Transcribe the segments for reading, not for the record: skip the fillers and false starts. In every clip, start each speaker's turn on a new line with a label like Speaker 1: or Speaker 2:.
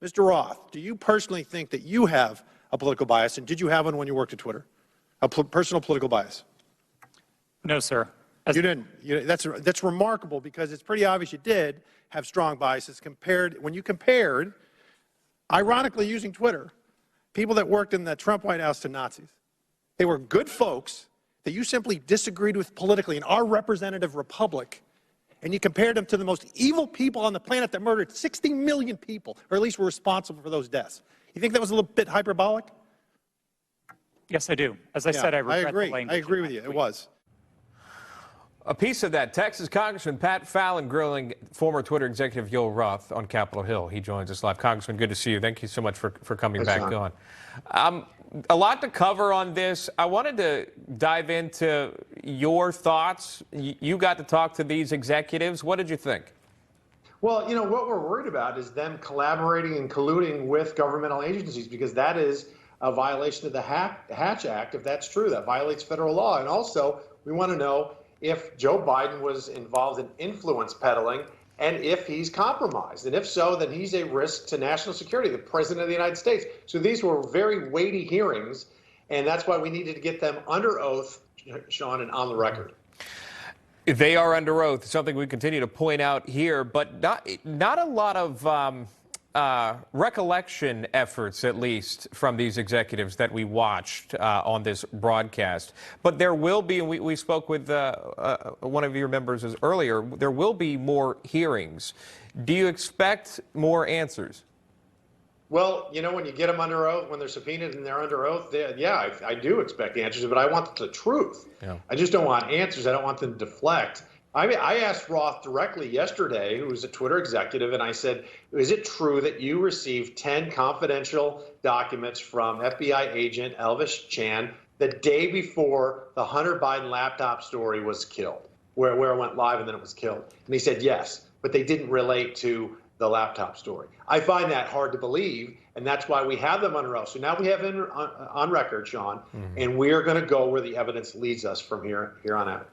Speaker 1: Mr. Roth, do you personally think that you have a political bias, and did you have one when you worked at Twitter? A personal political bias?
Speaker 2: No, sir.
Speaker 1: You didn't. That's remarkable, because it's pretty obvious you did have strong biases when you compared, ironically using Twitter, people that worked in the Trump White House to Nazis. They were good folks that you simply disagreed with politically in our representative republic, and you compared them to the most evil people on the planet that murdered 60 million people, or at least were responsible for those deaths. You think that was a little bit hyperbolic?
Speaker 2: Yes, I do. As I said, I regret
Speaker 1: agree.
Speaker 2: the language.
Speaker 1: I agree with you. It was.
Speaker 3: A piece of that, Texas Congressman Pat Fallon grilling former Twitter executive Joel Roth on Capitol Hill. He joins us live. Congressman, good to see you. Thank you so much for coming back on. A lot to cover on this. I wanted to dive into your thoughts. You got to talk to these executives. What did you think?
Speaker 4: Well, you know, what we're worried about is them collaborating and colluding with governmental agencies, because that is a violation of the Hatch Act. If that's true, that violates federal law. And also, we want to know if Joe Biden was involved in influence peddling, and if he's compromised. And if so, then he's a risk to national security, the President of the United States. So these were very weighty hearings, and that's why we needed to get them under oath, Sean, and on the record.
Speaker 3: They are under oath, something we continue to point out here, but not a lot of recollection efforts, at least, from these executives that we watched on this broadcast. But there will be, and we spoke with one of your members earlier, there will be more hearings. Do you expect more answers?
Speaker 4: Well, you know, when you get them under oath, when they're subpoenaed and they're under oath, yeah, I do expect answers, but I want the truth. Yeah. I just don't want answers. I don't want them to deflect. I mean, I asked Roth directly yesterday, who was a Twitter executive, and I said, is it true that you received 10 confidential documents from FBI agent Elvis Chan the day before the Hunter Biden laptop story was killed, where it went live and then it was killed? And he said, yes, but they didn't relate to the laptop story. I find that hard to believe, and that's why we have them under oath. So now we have it on record, Sean, and we are going to go where the evidence leads us from here on out.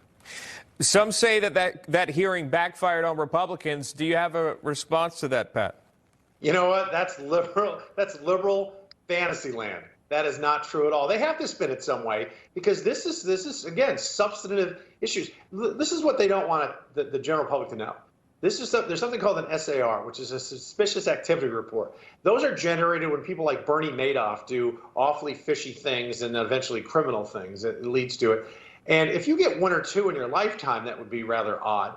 Speaker 3: Some say that hearing backfired on Republicans. Do you have a response to that, Pat?
Speaker 4: You know what? That's liberal fantasy land. That is not true at all. They have to spin it some way, because this is again substantive issues. This is what they don't want the general public to know. There's something called an SAR, which is a suspicious activity report. Those are generated when people like Bernie Madoff do awfully fishy things and eventually criminal things. It leads to it. And if you get one or two in your lifetime, that would be rather odd.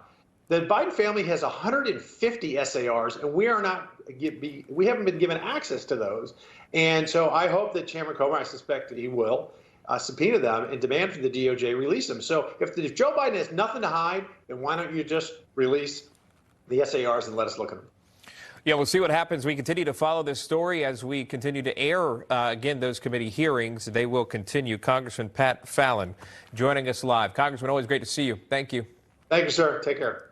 Speaker 4: The Biden family has 150 SARs, and we haven't been given access to those. And so I hope that Chairman Comer, I suspect that he will, subpoena them and demand from the DOJ release them. So if Joe Biden has nothing to hide, then why don't you just release the SARs and let us look at them?
Speaker 3: Yeah, we'll see what happens. We continue to follow this story as we continue to air, again, those committee hearings. They will continue. Congressman Pat Fallon joining us live. Congressman, always great to see you. Thank you.
Speaker 4: Thank you, sir. Take care.